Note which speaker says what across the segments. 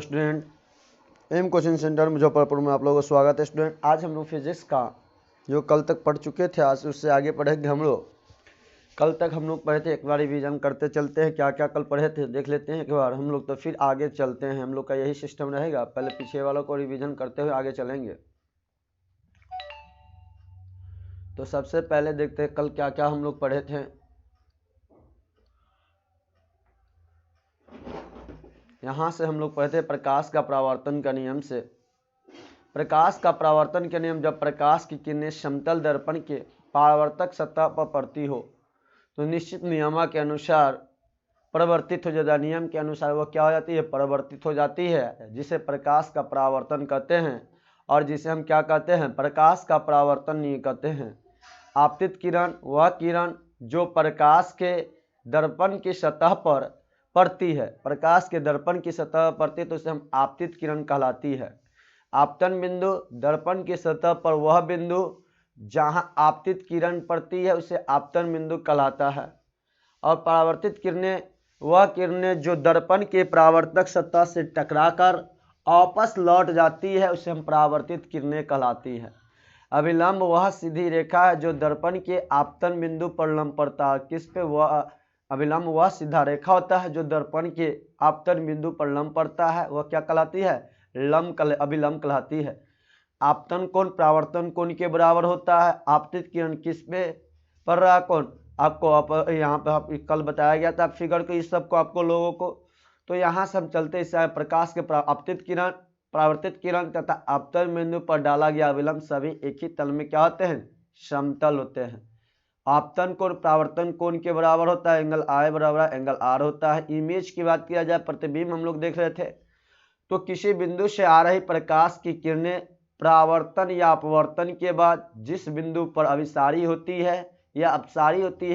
Speaker 1: Student, M coaching centre Muzaffarpur में आप लोगों का स्वागत है। स्टूडेंट, आज हम लोग फिजिक्स का जो कल तक पढ़ चुके थे आज उससे आगे पढ़ेंगे हम लोग। कल तक हम लोग पढ़े थे, एक बार रिवीजन करते चलते हैं, क्या क्या कल पढ़े थे देख लेते हैं एक बार हम लोग, तो फिर आगे चलते हैं। हम लोग का यही सिस्टम रहेगा, पहले पीछे वालों को रिवीजन करते हुए आगे चलेंगे। तो सबसे पहले देखते हैं कल क्या क्या हम लोग पढ़े थे। यहाँ से हम लोग पढ़ते प्रकाश का परावर्तन का नियम से। प्रकाश का परावर्तन के नियम, जब प्रकाश की किरणें समतल दर्पण के परावर्तक सतह पर पड़ती हो तो निश्चित नियम के अनुसार परिवर्तित हो जाता है। नियम के अनुसार वो क्या हो जाती है, परिवर्तित हो जाती है, जिसे प्रकाश का परावर्तन कहते हैं और जिसे हम क्या कहते हैं, प्रकाश का परावर्तन नहीं कहते हैं। आपतित किरण वह किरण जो प्रकाश के दर्पण की सतह पर पड़ती है, प्रकाश के दर्पण की सतह पर पड़ती है तो उसे हम आपतित किरण कहलाती है। आपतन बिंदु, दर्पण की सतह पर वह बिंदु जहां आपतित किरण पड़ती है उसे आपतन बिंदु कहलाता है। और परावर्तित किरणें वह किरणें जो दर्पण के परावर्तक सतह से टकराकर वापस लौट जाती है उसे हम परावर्तित किरणें कहलाती है। अभिलंब वह सीधी रेखा है जो दर्पण के आपतन बिंदु पर लंब पड़ता है। किस पे? वह अभिलंब वह सीधा रेखा होता है जो दर्पण के आपतन बिंदु पर लंब पड़ता है, वह क्या कहलाती है, अभिलंब कहलाती है। आपतन कोण परावर्तन कोण के बराबर होता है। आपतित किरण किस पे पड़ रहा है, कोण आपको यहाँ पे आप कल बताया गया था फिगर को, इस सबको आपको लोगों को। तो यहाँ से हम चलते इससे प्रकाश के आपतित किरण, परावर्तित किरण तथा आपतन बिंदु पर डाला गया अभिलंब सभी एक ही तल में क्या होते हैं, समतल होते हैं। आपतन कोण परावर्तन कोण के बराबर होता है, एंगल आई बराबर एंगल आर होता है। इमेज की बात किया जाए, प्रतिबिंब हम लोग देख रहे थे, तो किसी बिंदु से आ रही प्रकाश की किरणें परावर्तन या अपवर्तन के बाद जिस बिंदु पर अभिसारी होती है या अपसारी होती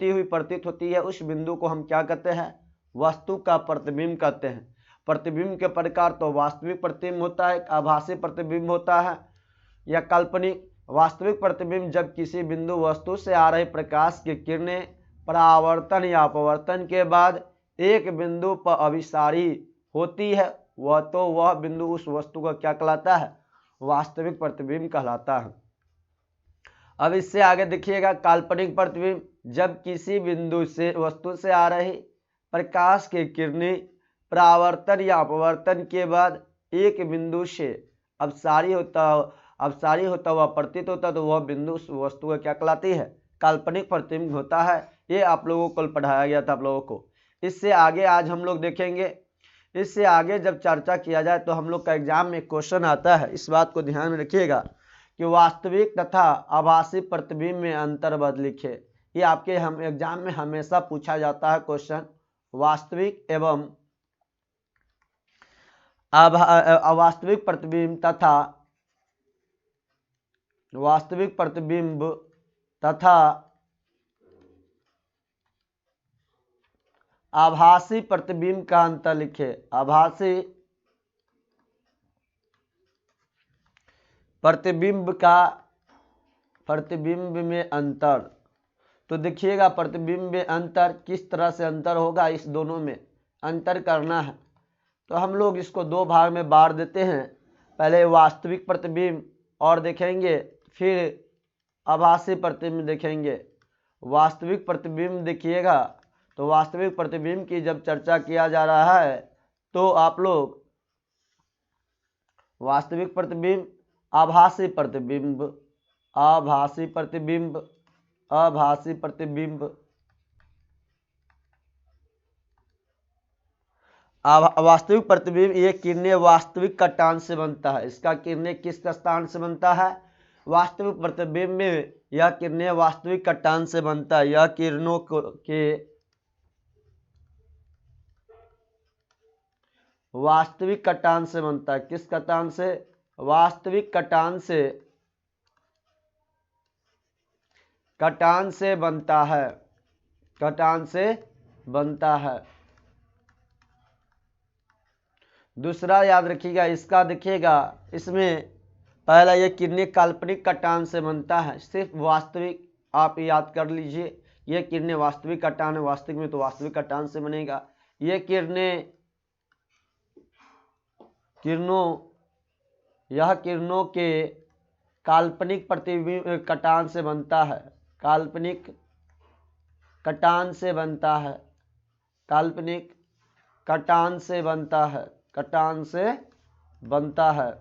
Speaker 1: हुई प्रतीत होती है उस बिंदु को हम क्या कहते हैं, वस्तु का प्रतिबिंब कहते हैं। प्रतिबिंब के प्रकार तो वास्तविक प्रतिबिंब होता है, आभासी प्रतिबिंब होता है या काल्पनिक। वास्तविक प्रतिबिंब जब किसी बिंदु वस्तु से आ रही प्रकाश की किरणें परावर्तन या अपवर्तन के बाद एक बिंदु पर अभिसारी होती है वह बिंदु उस वस्तु का क्या कहलाता है, वास्तविक प्रतिबिंब कहलाता है। अब इससे आगे देखिएगा काल्पनिक प्रतिबिंब, जब किसी बिंदु से वस्तु से आ रही प्रकाश की किरणें परावर्तन या अपवर्तन के बाद एक बिंदु से अपसारी होता हुआ प्रतीत होता तो वह बिंदु उस वस्तु का क्या कहलाती है, काल्पनिक प्रतिबिंब होता है। ये आप लोगों को कल पढ़ाया गया था आप लोगों को। इससे आगे आज हम लोग देखेंगे, इससे आगे जब चर्चा किया जाए तो हम लोग का एग्जाम में क्वेश्चन आता है, इस बात को ध्यान में रखिएगा कि वास्तविक तथा आभासी प्रतिबिंब में अंतर बद लिखे। ये आपके हम एग्जाम में हमेशा पूछा जाता है क्वेश्चन, वास्तविक एवं अवास्तविक प्रतिबिंब तथा वास्तविक प्रतिबिंब तथा आभासी प्रतिबिंब का अंतर लिखे। आभासी प्रतिबिंब में अंतर, तो देखिएगा प्रतिबिंब में अंतर किस तरह से अंतर होगा, इस दोनों में अंतर करना है। तो हम लोग इसको दो भाग में बांट देते हैं, पहले वास्तविक प्रतिबिंब और देखेंगे, फिर आभासी प्रतिबिंब देखेंगे। वास्तविक प्रतिबिंब देखिएगा, तो वास्तविक प्रतिबिंब की जब चर्चा किया जा रहा है तो आप लोग वास्तविक प्रतिबिंब, आभासी प्रतिबिंब, आभासी प्रतिबिंब, आभासी प्रतिबिंब, वास्तविक प्रतिबिंब, ये किरणें वास्तविक कटान से बनता है। इसका किरणें किस स्थान से बनता है, वास्तविक प्रतिबिंब में यह किरणें वास्तविक कटान से बनता है। यह किरणों के वास्तविक कटान से बनता है। किस कटान से, वास्तविक कटान से बनता है, कटान से बनता है। दूसरा याद रखिएगा, इसका देखिएगा, इसमें पहला ये किरणें काल्पनिक कटान से बनता है, सिर्फ वास्तविक आप याद कर लीजिए, ये किरणें वास्तविक कटान है, वास्तविक में तो वास्तविक कटान से बनेगा। ये किरणें किरणों, यह किरणों के काल्पनिक प्रतिबिंब कटान से बनता है, काल्पनिक कटान से बनता है, काल्पनिक कटान से बनता है, कटान से बनता है,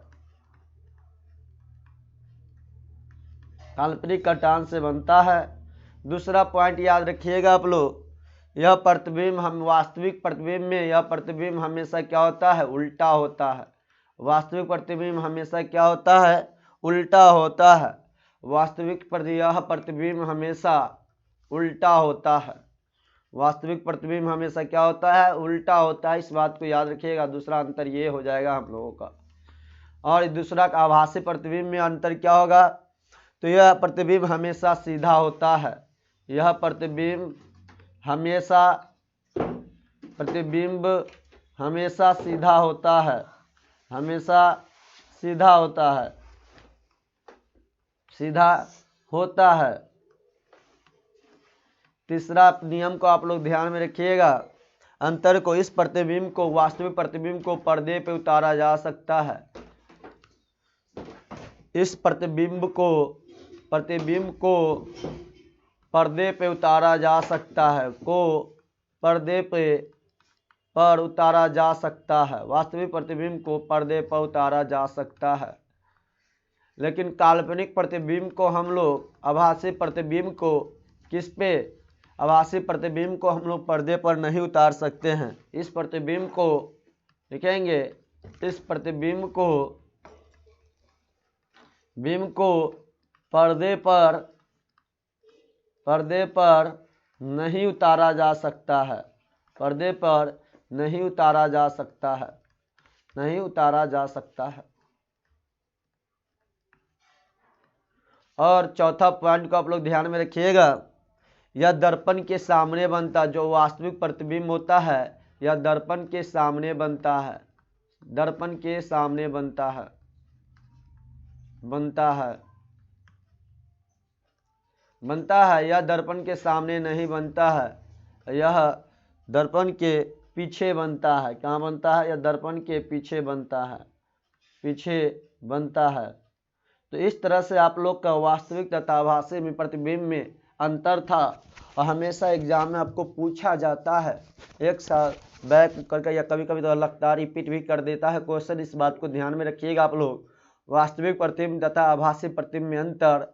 Speaker 1: काल्पनिक कटान से बनता है। दूसरा पॉइंट याद रखिएगा आप लोग, यह प्रतिबिंब हम वास्तविक प्रतिबिंब में यह प्रतिबिंब हमेशा क्या होता है, उल्टा होता है। वास्तविक प्रतिबिंब हमेशा क्या होता है, उल्टा होता है। वास्तविक यह प्रतिबिंब हमेशा उल्टा होता है। वास्तविक प्रतिबिंब हमेशा क्या होता है, उल्टा होता है। इस बात को याद रखिएगा। दूसरा अंतर ये हो जाएगा हम लोगों का। और दूसरा का आभासी प्रतिबिंब में अंतर क्या होगा, तो यह प्रतिबिंब हमेशा सीधा होता है। यह प्रतिबिंब हमेशा सीधा होता है, हमेशा सीधा होता है, सीधा होता है। तीसरा नियम को आप लोग ध्यान में रखिएगा, अंतर को, इस प्रतिबिंब को, वास्तविक प्रतिबिंब को पर्दे पे उतारा जा सकता है। इस प्रतिबिंब को पर्दे पे उतारा जा सकता है, को पर्दे पर उतारा जा सकता है। वास्तविक प्रतिबिंब को पर्दे पर उतारा जा सकता है, लेकिन काल्पनिक प्रतिबिंब को हम लोग, आभासी प्रतिबिंब को किस पे, आभासी प्रतिबिंब को हम लोग पर्दे पर नहीं उतार सकते हैं। इस प्रतिबिंब को लिखेंगे, इस प्रतिबिंब को पर्दे पर नहीं उतारा जा सकता है, पर्दे पर नहीं उतारा जा सकता है, नहीं उतारा जा सकता है। और चौथा पॉइंट को आप लोग ध्यान में रखिएगा, यह दर्पण के सामने बनता, जो वास्तविक प्रतिबिंब होता है यह दर्पण के सामने बनता है, दर्पण के सामने बनता है, यह दर्पण के सामने नहीं बनता है, यह दर्पण के पीछे बनता है। कहाँ बनता है, यह दर्पण के पीछे बनता है, पीछे बनता है। तो इस तरह से आप लोग का वास्तविक तथा आभासी में प्रतिबिंब में अंतर था, और हमेशा एग्जाम में आपको पूछा जाता है, एक साल बैक करके या कभी कभी तो लगता रिपीट भी कर देता है क्वेश्चन। इस बात को ध्यान में रखिएगा आप लोग। वास्तविक प्रतिबिंब तथा आभासी प्रतिबिंब में अंतर,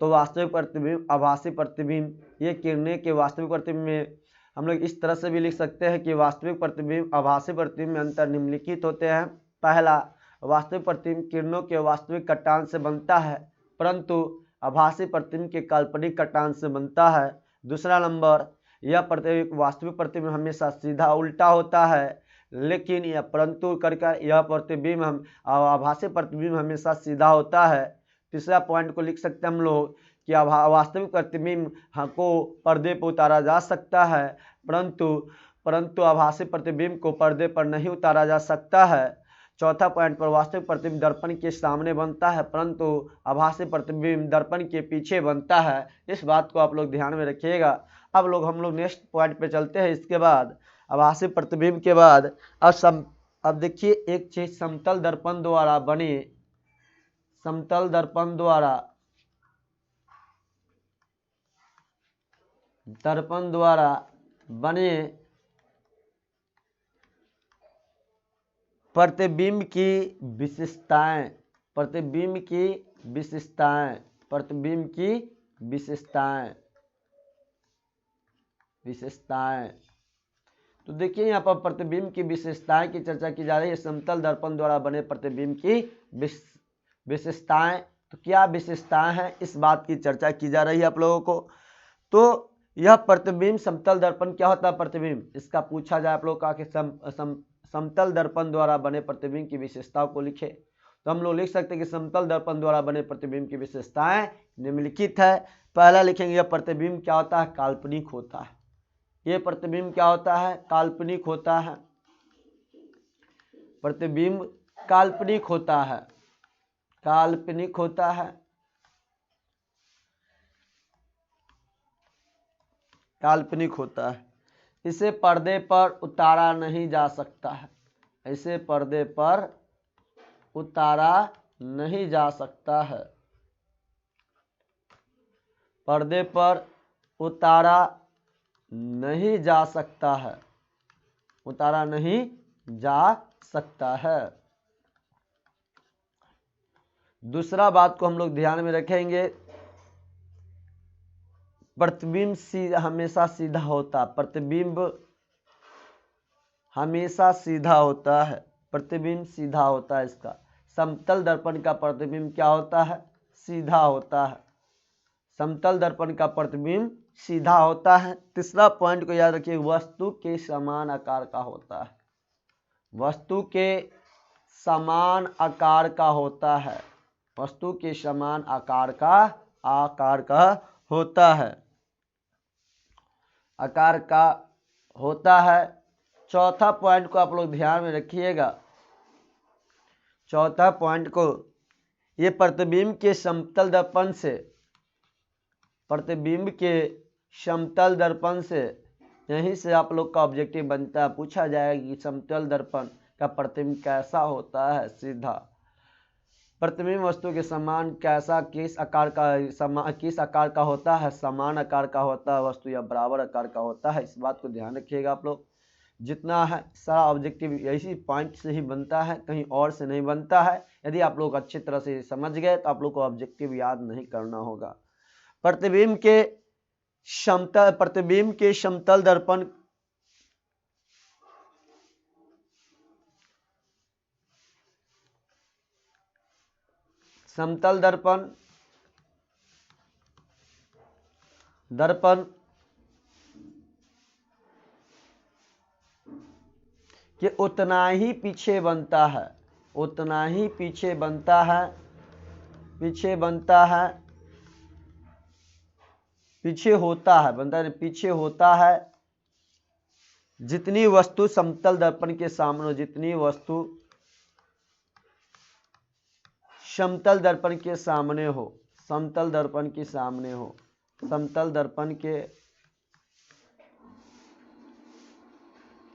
Speaker 1: तो वास्तविक प्रतिबिंब, आभासी प्रतिबिंब, ये किरणें के वास्तविक प्रतिबिंब में हम लोग इस तरह से भी लिख सकते हैं कि वास्तविक प्रतिबिंब आभासी प्रतिबिंब में अंतर निम्नलिखित होते हैं। पहला, वास्तविक प्रतिबिंब किरणों के वास्तविक कटान से बनता है, परंतु आभासी प्रतिबिंब के काल्पनिक कटान से बनता है। दूसरा नंबर, यह प्रतिबिंब, वास्तविक प्रतिबिंब हमेशा सीधा उल्टा होता है, लेकिन यह परंतु करके यह प्रतिबिंब हम आभासी प्रतिबिंब हमेशा सीधा होता है। तीसरा पॉइंट को लिख सकते हैं हम लोग कि वास्तविक प्रतिबिंब को पर्दे पर उतारा जा सकता है, परंतु आभासी प्रतिबिंब को पर्दे पर नहीं उतारा जा सकता है। चौथा पॉइंट पर, वास्तविक प्रतिबिंब दर्पण के सामने बनता है, परंतु आभासी प्रतिबिंब दर्पण के पीछे बनता है। इस बात को आप लोग ध्यान में रखिएगा। अब लोग हम लोग नेक्स्ट पॉइंट पे चलते हैं। इसके बाद आभासी प्रतिबिंब के बाद अब देखिए एक चीज, समतल दर्पण द्वारा बने, समतल दर्पण द्वारा बने प्रतिबिंब की विशेषताएं, प्रतिबिंब की विशेषताएं, प्रतिबिंब की विशेषताएं। तो देखिए यहाँ पर प्रतिबिंब की विशेषताएं की चर्चा की जा रही है। समतल दर्पण द्वारा बने प्रतिबिंब की विशेषताएं, तो क्या विशेषताएं हैं, इस बात की चर्चा की जा रही है आप लोगों को। तो यह प्रतिबिंब, समतल दर्पण क्या होता है प्रतिबिंब, इसका पूछा जाए आप लोग का कि समतल दर्पण द्वारा बने प्रतिबिंब की विशेषताओं को लिखे, तो हम लोग लिख सकते हैं कि समतल दर्पण द्वारा बने प्रतिबिंब की विशेषताएं निम्नलिखित है। पहला लिखेंगे, यह प्रतिबिंब क्या होता है, काल्पनिक होता है। ये प्रतिबिंब क्या होता है, काल्पनिक होता है। प्रतिबिंब काल्पनिक होता है, काल्पनिक होता है, काल्पनिक होता है। इसे पर्दे पर उतारा नहीं जा सकता है, इसे पर्दे पर उतारा नहीं जा सकता है। पर्दे पर उतारा नहीं जा सकता है, उतारा नहीं जा सकता है। दूसरा बात को हम लोग ध्यान में रखेंगे, प्रतिबिंब हमेशा सीधा होता, प्रतिबिंब हमेशा सीधा होता है, प्रतिबिंब सीधा होता है इसका। समतल दर्पण का प्रतिबिंब क्या होता है? सीधा होता है। समतल दर्पण का प्रतिबिंब सीधा होता है। तीसरा पॉइंट को याद रखिए, वस्तु के समान आकार का होता है, वस्तु के समान आकार का होता है, वस्तु के समान आकार का होता है, आकार का होता है। चौथा पॉइंट को आप लोग ध्यान में रखिएगा, चौथा पॉइंट को, ये प्रतिबिंब के समतल दर्पण से, प्रतिबिंब के समतल दर्पण से, यहीं से आप लोग का ऑब्जेक्टिव बनता है। पूछा जाएगा कि समतल दर्पण का प्रतिबिंब कैसा होता है? सीधा। प्रतिबिंब वस्तु के समान कैसा, किस आकार का होता है? समान आकार का होता है वस्तु, या बराबर आकार का होता है। इस बात को ध्यान रखिएगा आप लोग। जितना है सारा ऑब्जेक्टिव इसी पॉइंट से ही बनता है, कहीं और से नहीं बनता है। यदि आप लोग अच्छी तरह से समझ गए तो आप लोग को ऑब्जेक्टिव याद नहीं करना होगा। प्रतिबिंब के समतल दर्पण दर्पण कि उतना ही पीछे बनता है, उतना ही पीछे बनता है, पीछे होता है, बनता है, पीछे होता है। जितनी वस्तु समतल दर्पण के सामने, जितनी वस्तु समतल दर्पण के सामने हो, समतल दर्पण के सामने हो, समतल दर्पण के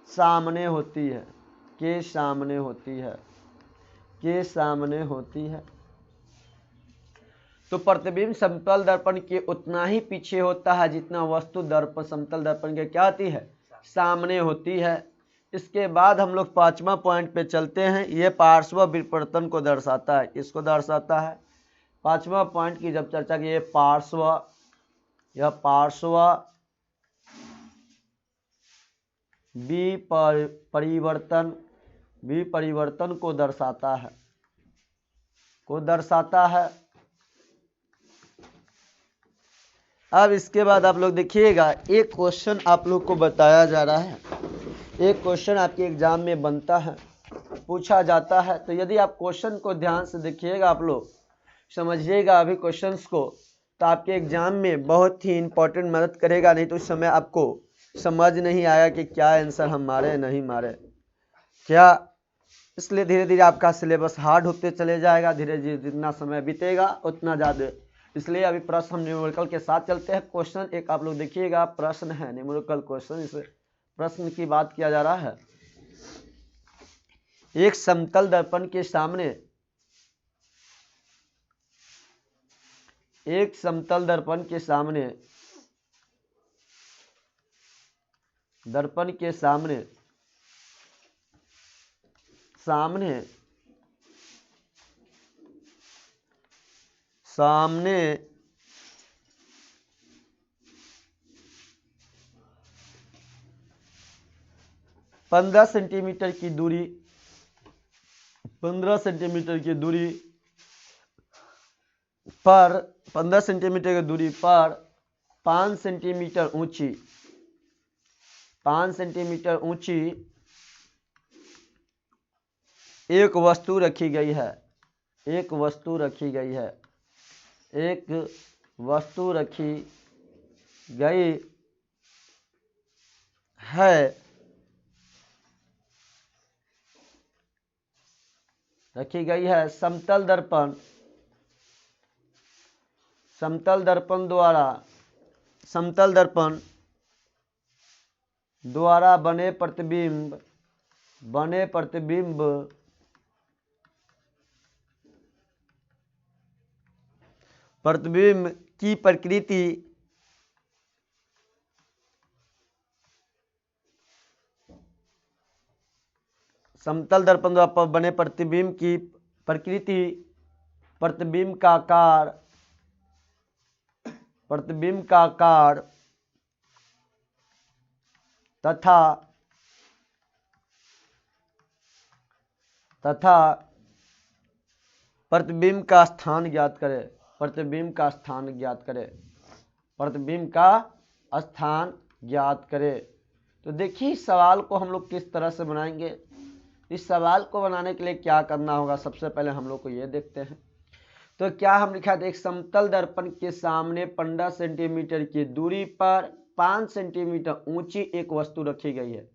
Speaker 1: सामने होती है, के सामने होती है, के सामने होती है, तो प्रतिबिंब समतल दर्पण के उतना ही पीछे होता है जितना वस्तु दर्पण समतल दर्पण के क्या होती है? सामने होती है। इसके बाद हम लोग पांचवा पॉइंट पे चलते हैं। यह पार्श्व विपरीतन को दर्शाता है, इसको दर्शाता है। पांचवा पॉइंट की जब चर्चा की, यह पार्श्व विपरिवर्तन को दर्शाता है, अब इसके बाद आप लोग देखिएगा, एक क्वेश्चन आप लोग को बताया जा रहा है, एक क्वेश्चन आपके एग्जाम में बनता है, पूछा जाता है। तो यदि आप क्वेश्चन को ध्यान से देखिएगा, आप लोग समझिएगा अभी क्वेश्चंस को, तो आपके एग्जाम में बहुत ही इंपॉर्टेंट मदद करेगा। नहीं तो उस समय आपको समझ नहीं आया कि क्या आंसर हम मारे नहीं मारे क्या। इसलिए धीरे धीरे आपका सिलेबस हार्ड होते चले जाएगा, धीरे धीरे जितना समय बीतेगा उतना ज़्यादा। इसलिए अभी प्रश्न हम न्यूमेरिकल के साथ चलते हैं। क्वेश्चन एक आप लोग देखिएगा, प्रश्न है न्यूमेरिकल क्वेश्चन, इस प्रश्न की बात किया जा रहा है। एक समतल दर्पण के सामने, एक समतल दर्पण के सामने, दर्पण के सामने 15 सेंटीमीटर की दूरी, 15 सेंटीमीटर की दूरी पर 15 सेंटीमीटर की दूरी पर 5 सेंटीमीटर ऊंची, 5 सेंटीमीटर ऊंची एक वस्तु रखी गई है, एक वस्तु रखी गई है, एक वस्तु रखी गई है, रखी गई है। समतल दर्पण, समतल दर्पण द्वारा, समतल दर्पण द्वारा बने प्रतिबिंब, बने प्रतिबिंब प्रतिबिंब की प्रकृति समतल दर्पण द्वारा बने प्रतिबिंब की प्रकृति प्रतिबिंब का आकार तथा प्रतिबिंब का स्थान ज्ञात करे। प्रतिबिंब का स्थान ज्ञात करे। तो देखिए इस सवाल को हम लोग किस तरह से बनाएंगे। इस सवाल को बनाने के लिए क्या करना होगा, सबसे पहले हम लोग को ये देखते हैं। तो क्या हम लिखा था, एक समतल दर्पण के सामने 15 सेंटीमीटर की दूरी पर 5 सेंटीमीटर ऊंची एक वस्तु रखी गई है।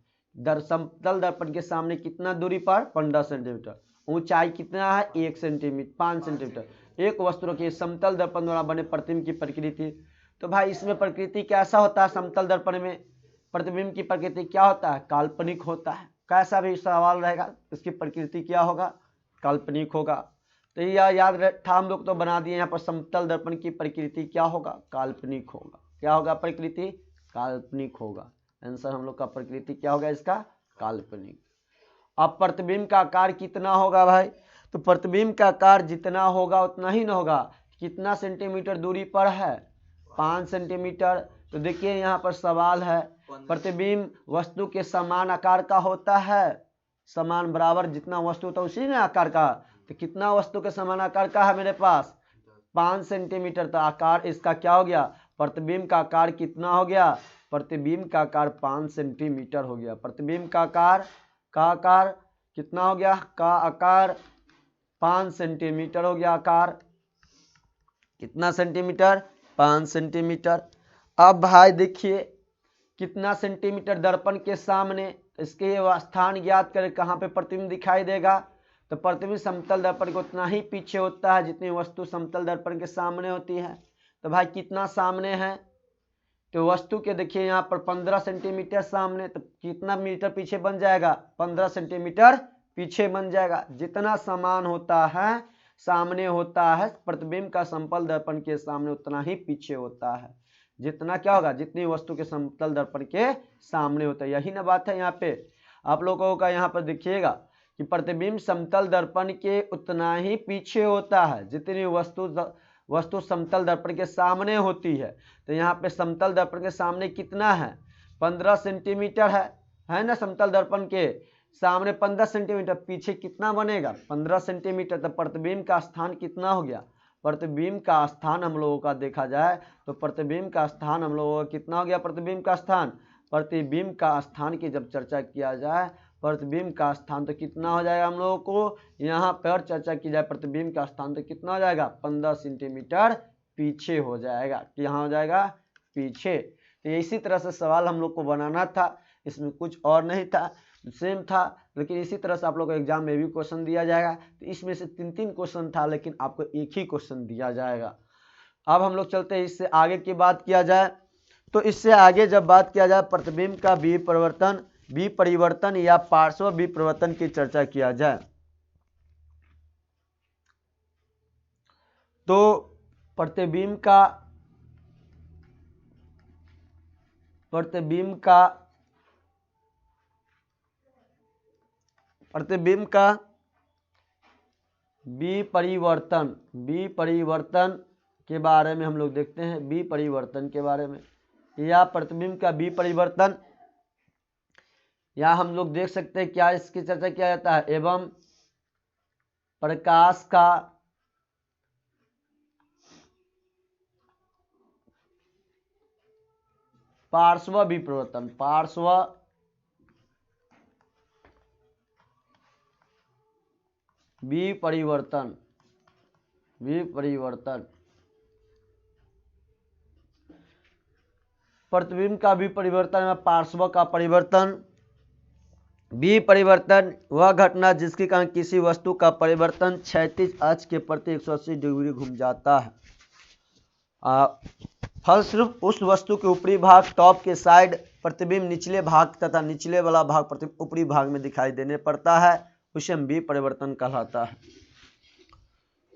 Speaker 1: समतल दर्पण के सामने कितना दूरी पर, 15 सेंटीमीटर, ऊंचाई कितना है, 1 सेंटीमीटर, 5 सेंटीमीटर एक वस्तु रखी है। समतल दर्पण द्वारा बने प्रतिबिंब की प्रकृति, तो भाई इसमें प्रकृति कैसा होता है, समतल दर्पण में प्रतिबिंब की प्रकृति क्या होता है, काल्पनिक होता है। कैसा भी सवाल रहेगा इसकी प्रकृति क्या होगा, काल्पनिक होगा। तो यह याद था हम लोग तो बना दिए। यहाँ पर समतल दर्पण की प्रकृति क्या होगा, काल्पनिक होगा। क्या होगा, प्रकृति काल्पनिक होगा। आंसर हम लोग का प्रकृति क्या होगा इसका, काल्पनिक। अब प्रतिबिंब का आकार कितना होगा भाई, तो प्रतिबिंब का आकार जितना होगा उतना ही न होगा। कितना सेंटीमीटर दूरी पर है, 5 सेंटीमीटर। तो देखिए यहाँ पर सवाल है, प्रतिबिंब वस्तु के समान आकार का होता है, समान बराबर जितना वस्तु होता है उसी ने आकार का। तो कितना वस्तु के समान आकार का है मेरे पास, 5 सेंटीमीटर। तो आकार इसका क्या हो गया, प्रतिबिंब का आकार कितना हो गया, प्रतिबिंब का आकार 5 सेंटीमीटर हो गया। प्रतिबिंब का आकार कितना हो गया, का आकार 5 सेंटीमीटर हो गया। आकार कितना सेंटीमीटर, 5 सेंटीमीटर। अब भाई देखिए कितना सेंटीमीटर दर्पण के सामने, इसके स्थान ज्ञात करें कहाँ पे प्रतिबिंब दिखाई देगा। तो प्रतिबिंब समतल दर्पण के उतना ही पीछे होता है जितनी वस्तु समतल दर्पण के सामने होती है। तो भाई कितना सामने है, तो वस्तु के देखिए यहाँ पर 15 सेंटीमीटर सामने, तो कितना मीटर पीछे बन जाएगा, 15 सेंटीमीटर पीछे बन जाएगा। जितना समान होता है, सामने होता है प्रतिबिंब का समतल दर्पण के सामने उतना ही पीछे होता है। जितना क्या होगा, जितनी वस्तु के समतल दर्पण के सामने होता है। यही ना बात है। यहाँ पे आप लोगों का यहाँ पर देखिएगा कि प्रतिबिंब समतल दर्पण के उतना ही पीछे होता है जितनी वस्तु समतल दर्पण के सामने होती है। तो यहाँ पे समतल दर्पण के सामने कितना है, 15 सेंटीमीटर है ना। समतल दर्पण के सामने 15 सेंटीमीटर, पीछे कितना बनेगा, 15 सेंटीमीटर। तो प्रतिबिंब का स्थान कितना हो गया, प्रतिबिंब का स्थान हम लोगों का देखा जाए तो प्रतिबिंब का स्थान हम लोगों का कितना हो गया, प्रतिबिंब का स्थान। प्रतिबिंब का स्थान की जब चर्चा किया जाए, प्रतिबिंब का स्थान तो कितना हो जाएगा, हम लोगों को यहाँ पर चर्चा की जाए प्रतिबिंब का स्थान तो कितना हो जाएगा, 15 सेंटीमीटर पीछे हो जाएगा। कि यहाँ हो जाएगा पीछे। तो इसी तरह से सवाल हम लोग को बनाना था, इसमें कुछ और नहीं था, सेम था। लेकिन इसी तरह से आप लोग को एग्जाम में भी क्वेश्चन दिया जाएगा। तो इसमें से 3-3 क्वेश्चन था, लेकिन आपको एक ही क्वेश्चन दिया जाएगा। अब हम लोग चलते हैं इससे आगे की बात किया जाए। तो इससे आगे जब बात किया जाए प्रतिबिंब का विपरिवर्तन या पार्श्व विपरिवर्तन की चर्चा किया जाए, तो प्रतिबिंब का विपरिवर्तन के बारे में हम लोग देखते हैं। विपरिवर्तन के बारे में या प्रतिबिंब का विपरिवर्तन, या हम लोग देख सकते हैं क्या इसकी चर्चा किया जाता है, एवं प्रकाश का पार्श्व विपरिवर्तन प्रतिबिंब का विपरिवर्तन या पार्श्व का परिवर्तन। विपरिवर्तन वह घटना जिसके कारण किसी वस्तु का परिवर्तन क्षैतिज अक्ष के प्रति 180 डिग्री घूम जाता है। फलस्वरूप उस वस्तु के ऊपरी भाग टॉप के साइड प्रतिबिंब निचले भाग तथा निचले वाला भाग प्रतिबिंब ऊपरी भाग में दिखाई देने पड़ता है, उसे हम विपरिवर्तन कहलाता है।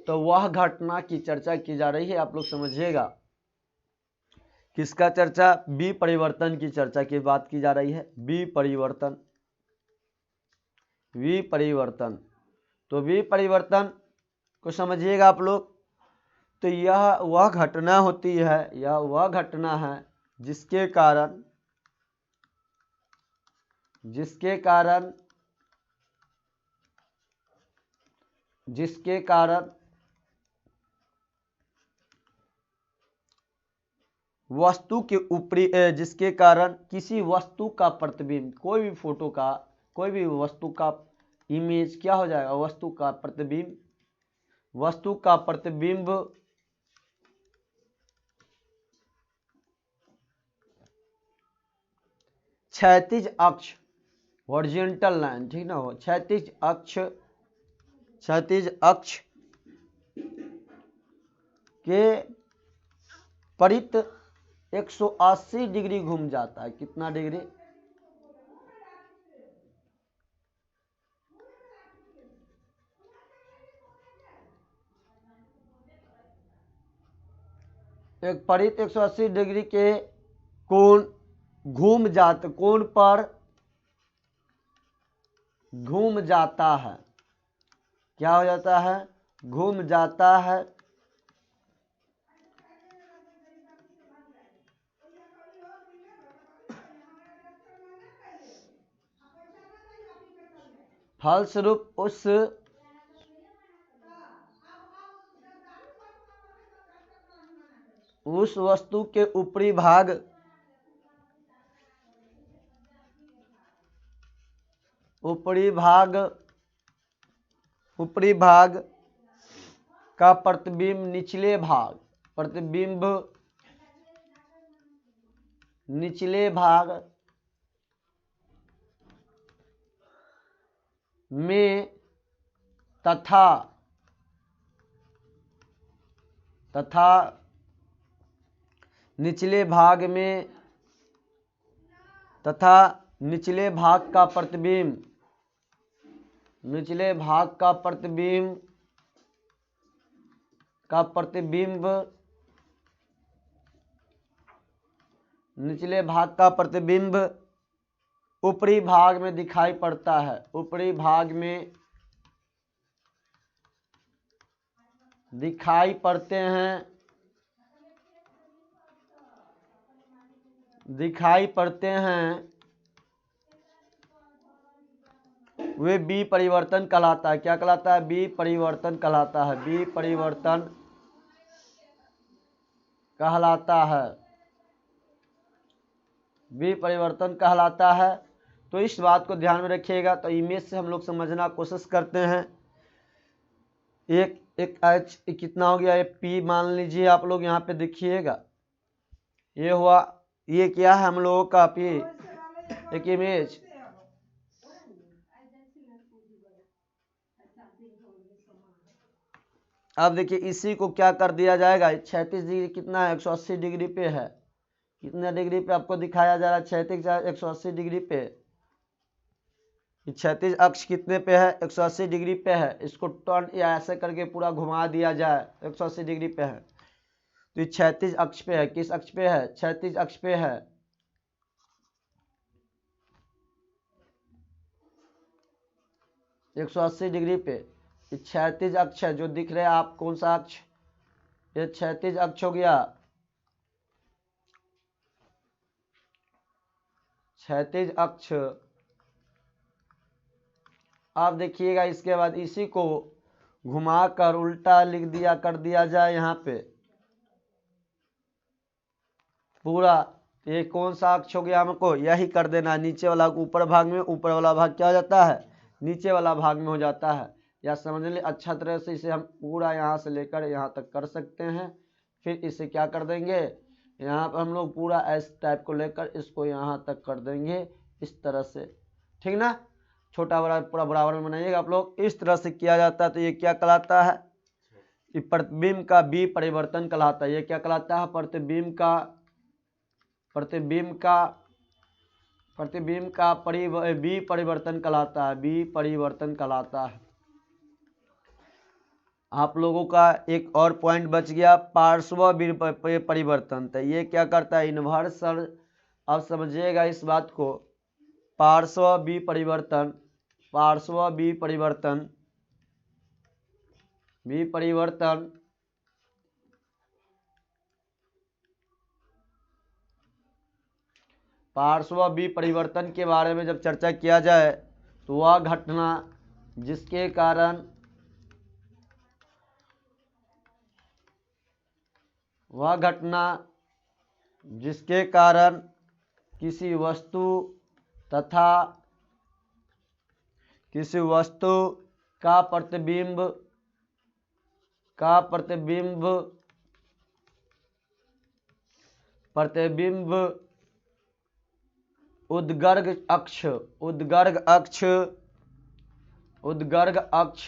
Speaker 1: तो वह घटना की चर्चा की जा रही है, आप लोग समझिएगा। किसका चर्चा? विपरिवर्तन की चर्चा की बात की जा रही है। विपरिवर्तन, विपरिवर्तन। तो विपरिवर्तन को समझिएगा आप लोग। तो यह वह घटना होती है, यह वह घटना है जिसके कारण वस्तु के ऊपरी जिसके कारण किसी वस्तु का प्रतिबिंब, कोई भी फोटो का, कोई भी वस्तु का इमेज क्या हो जाएगा? वस्तु का प्रतिबिंब, वस्तु का प्रतिबिंब क्षैतिज अक्ष, हॉरिजॉन्टल लाइन, ठीक ना हो, क्षैतिज अक्ष के परित 180 डिग्री घूम जाता है। कितना डिग्री? एक परित 180 डिग्री के कोण पर घूम जाता है। क्या हो जाता है? घूम जाता है। फलस्वरूप उस वस्तु के ऊपरी भाग का प्रतिबिंब निचले भाग में तथा निचले भाग का प्रतिबिंब निचले भाग का प्रतिबिंब ऊपरी भाग में दिखाई पड़ता है। ऊपरी भाग में दिखाई पड़ते हैं वे विपरिवर्तन कहलाता है। क्या कहलाता है? विपरिवर्तन कहलाता है। विपरिवर्तन कहलाता है। तो इस बात को ध्यान में रखिएगा। तो इमेज से हम लोग समझना कोशिश करते हैं। एक एच कितना हो गया? ये पी मान लीजिए आप लोग, यहाँ पे देखिएगा, ये हुआ, ये क्या है हम लोगों का? पी, एक इमेज। अब देखिए इसी को क्या कर दिया जाएगा? 36 डिग्री कितना है? 180 डिग्री पे है। कितने डिग्री पे आपको दिखाया जा रहा है? 180 डिग्री पे। क्षैतिज अक्ष कितने पे है? 180 डिग्री पे है। इसको टर्न या ऐसे करके पूरा घुमा दिया जाए, 180 डिग्री पे है। तो ये क्षैतिज अक्ष पे है। किस अक्ष पे है? क्षैतिज अक्ष पे है। एक 180 डिग्री पे क्षैतिज अक्ष है जो दिख रहा है आप। कौन सा अक्ष? ये क्षैतिज अक्ष हो गया, क्षैतिज अक्ष। आप देखिएगा इसके बाद इसी को घुमाकर उल्टा कर दिया जाए यहाँ पे पूरा। ये कौन सा अक्ष हो गया? हमको यही कर देना। नीचे वाला ऊपर भाग में, ऊपर वाला भाग क्या हो जाता है? नीचे वाला भाग में हो जाता है। या समझ ले अच्छा तरह से इसे हम पूरा यहाँ से लेकर यहाँ तक कर सकते हैं। फिर इसे क्या कर देंगे? यहाँ पर हम लोग पूरा इस टाइप को लेकर इसको यहाँ तक कर देंगे इस तरह से, ठीक ना? छोटा बड़ा पूरा बराबर में बनाइएगा आप लोग। इस तरह से किया जाता है। तो ये क्या कहलाता है? ये प्रतिबिंब का विपरिवर्तन कहलाता है। ये क्या कहलाता है? प्रतिबिंब का विपरिवर्तन कहलाता है। विपरिवर्तन कहलाता है। आप लोगों का एक और पॉइंट बच गया, पार्श्व परिवर्तन। तो ये क्या करता है, इन्वर्सल। अब समझिएगा इस बात को, पार्श्व विपरिवर्तन, पार्श्व विपरिवर्तन, विपरिवर्तन पार्श्व विपरिवर्तन के बारे में जब चर्चा किया जाए तो वह घटना जिसके कारण किसी वस्तु तथा किसी वस्तु का प्रतिबिंब उद्गर्ग अक्ष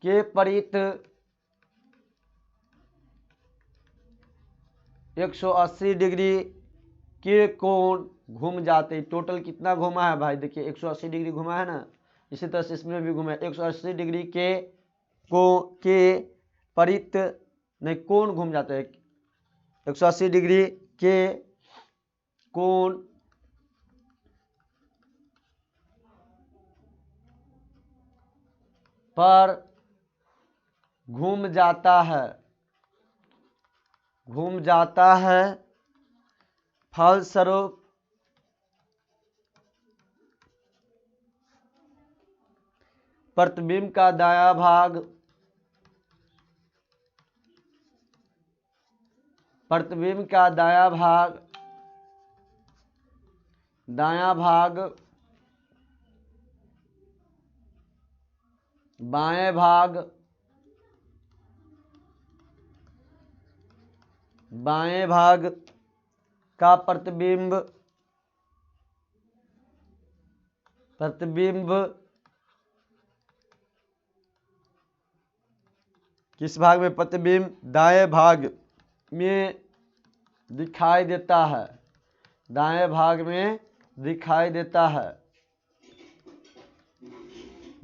Speaker 1: के परित 180 डिग्री के कोण घूम जाते। टोटल कितना घुमा है भाई, देखिए 180 डिग्री घुमा है ना, इसी तरह से इसमें भी घुमा है। 180 डिग्री के परित नहीं, कोण घूम जाते हैं। 180 डिग्री के कोण पर घूम जाता है, फलस्वरूप प्रतिबिंब का दायां भाग बाएं भाग का प्रतिबिंब किस भाग में, प्रतिबिंब दाएं भाग में दिखाई देता है, दाएं भाग में दिखाई देता है,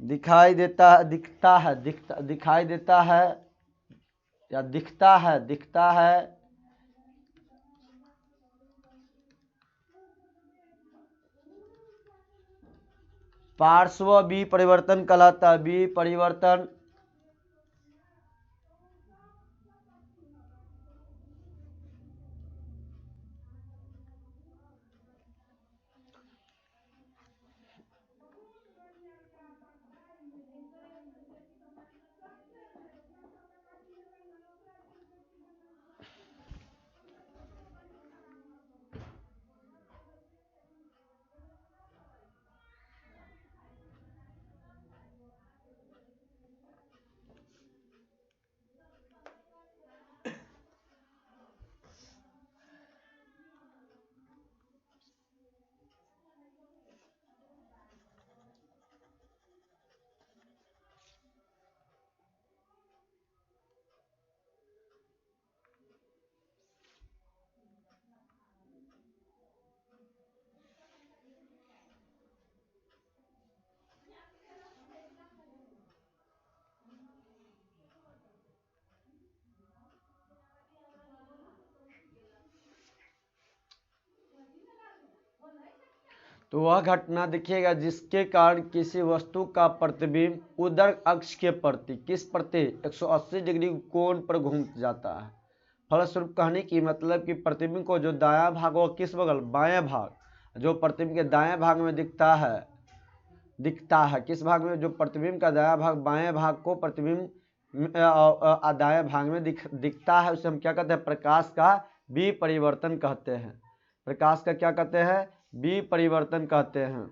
Speaker 1: दिखाई देता है। पार्श्व विपरिवर्तन कहलाता है। विपरिवर्तन तो वह घटना देखिएगा जिसके कारण किसी वस्तु का प्रतिबिंब उदर अक्ष के प्रति किस प्रति 180 डिग्री कोण पर घूम जाता है। फलस्वरूप कहने की मतलब कि प्रतिबिंब को जो दायां भाग हो, किस बगल, बायां भाग, जो प्रतिबिंब के दाएं भाग में दिखता है किस भाग में, जो प्रतिबिंब का दायां भाग बाएं भाग को प्रतिबिंब दाएं भाग में दिखता है, उसे हम क्या कहते हैं, प्रकाश का विपरिवर्तन कहते हैं। प्रकाश का क्या कहते हैं, विपरिवर्तन कहते हैं।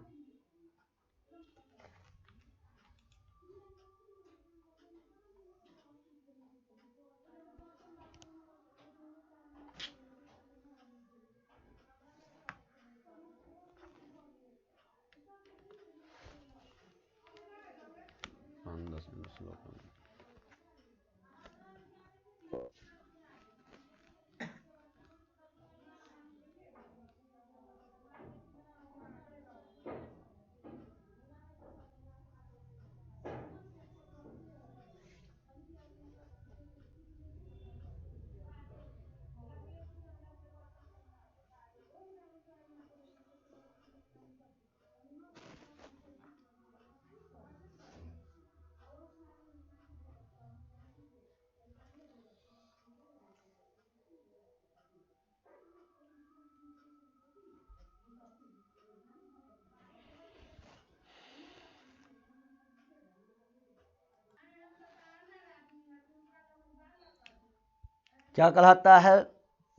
Speaker 1: क्या कहलाता है?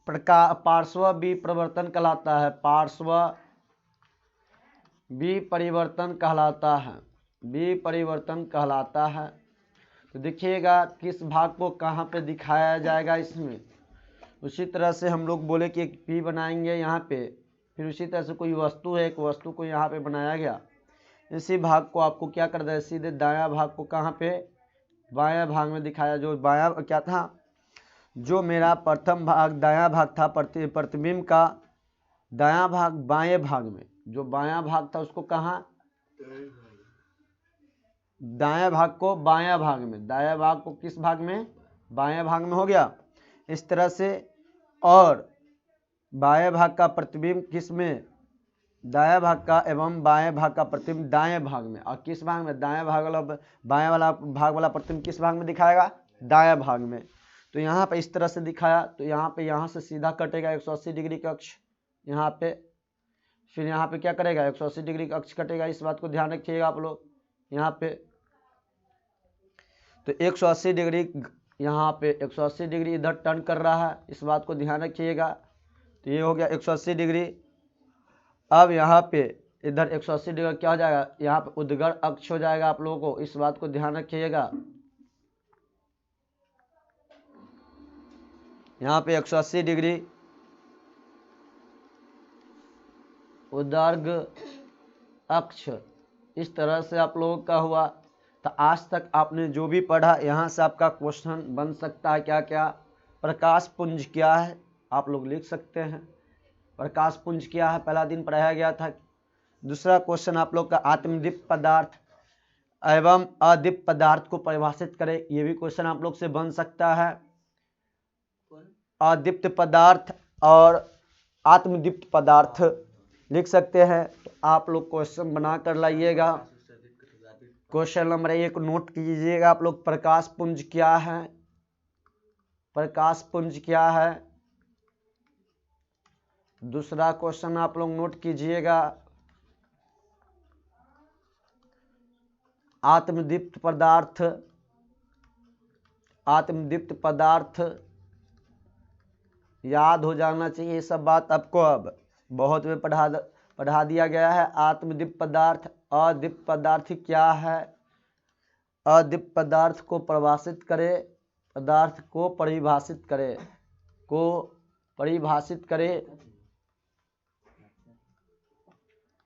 Speaker 1: पार्श्व विपरिवर्तन कहलाता है। पार्श्व विपरिवर्तन कहलाता है। विपरिवर्तन कहलाता है। तो देखिएगा किस भाग को कहाँ पे दिखाया जाएगा इसमें। उसी तरह से हम लोग बोले कि एक पी बनाएंगे यहाँ पे, फिर उसी तरह से कोई वस्तु है, एक वस्तु को यहाँ पे बनाया गया। इसी भाग को आपको क्या कर दिया, सीधे दायां भाग को कहाँ पे, बायां भाग में दिखाया। जो बायां क्या था, जो मेरा प्रथम भाग दायां भाग था, प्रतिबिंब का दायां भाग बाएं भाग में, जो बायां भाग था उसको कहाँ, दायां भाग को बायां भाग में, दायां भाग को किस भाग में, बायां भाग में हो गया। इस तरह से, और बाएं भाग का प्रतिबिंब किस में, दायां भाग का, एवं बाएं भाग का प्रतिबिंब दाएं भाग में। और किस भाग में, दाएं भाग वाला, बाएं वाला भाग वाला प्रतिबिंब किस भाग में दिखाएगा, दायां भाग में। तो यहाँ पे इस तरह से दिखाया। तो यहाँ पे, यहाँ से सीधा कटेगा 180 डिग्री का अक्ष यहाँ पे, फिर यहाँ पे क्या करेगा, 180 डिग्री का अक्ष कटेगा। इस बात को ध्यान रखिएगा आप लोग यहाँ पे। तो 180 डिग्री यहाँ पे, 180 डिग्री इधर टर्न कर रहा है, इस बात को ध्यान रखिएगा। तो ये हो गया 180 डिग्री। अब यहाँ पे इधर 180 डिग्री क्या हो जाएगा, यहाँ पे उद्गत अक्ष हो जाएगा आप लोगों को, इस बात को ध्यान रखिएगा। यहाँ पे 180 डिग्री उदर्ग अक्ष, इस तरह से आप लोगों का हुआ। तो आज तक आपने जो भी पढ़ा, यहाँ से आपका क्वेश्चन बन सकता है। क्या क्या, प्रकाश पुंज क्या है, आप लोग लिख सकते हैं। प्रकाश पुंज क्या है, पहला दिन पढ़ाया गया था। दूसरा क्वेश्चन आप लोग का, आत्मदीप्त पदार्थ एवं अदीप्त पदार्थ को परिभाषित करें, ये भी क्वेश्चन आप लोग से बन सकता है। अदीप्त पदार्थ और आत्मदीप्त पदार्थ लिख सकते हैं। तो आप लोग क्वेश्चन बना कर लाइएगा। क्वेश्चन नंबर 1 नोट कीजिएगा आप लोग, प्रकाश पुंज क्या है, प्रकाश पुंज क्या है। दूसरा क्वेश्चन आप लोग नोट कीजिएगा, आत्मदीप्त पदार्थ, आत्मदीप्त पदार्थ याद हो जाना चाहिए। ये सब बात आपको अब बहुत में पढ़ा दिया गया है। आत्मदीप्त पदार्थ, अदीप्त पदार्थ क्या है, अदीप्त पदार्थ को परिभाषित करे, पदार्थ को परिभाषित करे, को परिभाषित करे।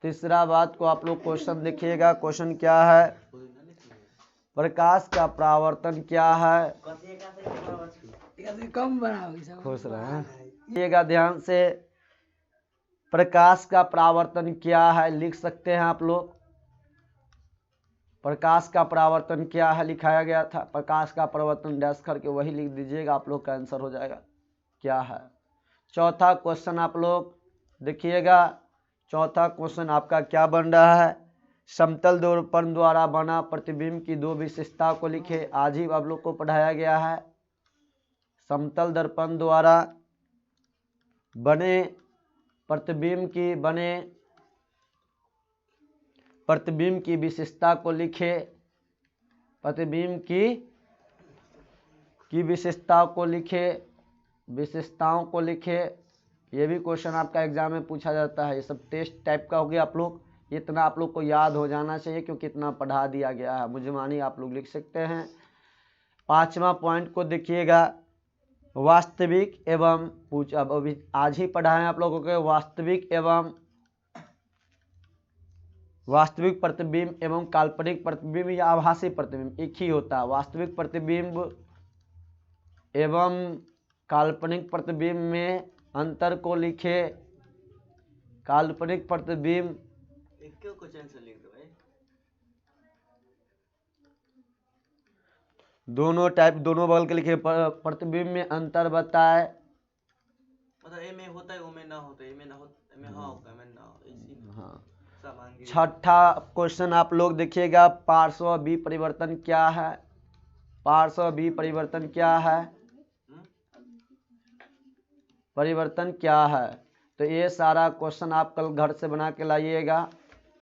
Speaker 1: तीसरा बात को आप लोग क्वेश्चन देखिएगा, क्वेश्चन क्या है, प्रकाश का परावर्तन क्या है। खुश रहिएगा ध्यान से। प्रकाश का परावर्तन क्या है लिख सकते हैं आप लोग। प्रकाश का परावर्तन क्या है लिखाया गया था, प्रकाश का परावर्तन डैश करके वही लिख दीजिएगा, आप लोग का आंसर हो जाएगा क्या है। चौथा क्वेश्चन आप लोग देखिएगा, चौथा क्वेश्चन आपका क्या बन रहा है, समतल दर्पण द्वारा बना प्रतिबिंब की दो विशेषता को लिखे। आज ही आप लोग को पढ़ाया गया है। समतल दर्पण द्वारा बने प्रतिबिंब की विशेषता को लिखे, प्रतिबिंब की विशेषता को लिखे, विशेषताओं को लिखे। ये भी क्वेश्चन आपका एग्जाम में पूछा जाता है। ये सब टेस्ट टाइप का हो गया आप लोग, इतना आप लोग को याद हो जाना चाहिए क्योंकि इतना पढ़ा दिया गया है। मुझे मानी आप लोग लिख सकते हैं। पांचवा पॉइंट को देखिएगा, वास्तविक एवं अब अभी आज ही पढ़ा है आप लोगों को, वास्तविक प्रतिबिंब एवं काल्पनिक प्रतिबिंब या आभासी प्रतिबिंब एक ही होता है। वास्तविक प्रतिबिंब एवं काल्पनिक प्रतिबिंब में अंतर को लिखे। काल्पनिक प्रतिबिंब क्वेश्चन से लिख दो भाई। दोनों टाइप, दोनों बगल के लिखे। प्रतिबिंब में अंतर बताए, मतलब ए में होता है, ओ में ना होता है, ए में ना होता है, हाँ होता है, में ना होता है। हाँ। छठा क्वेश्चन आप लोग देखिएगा, पार्श्व विपरिवर्तन क्या है, पार्श्व विपरिवर्तन क्या है, परिवर्तन क्या है। तो ये सारा क्वेश्चन आप कल घर से बना के लाइएगा।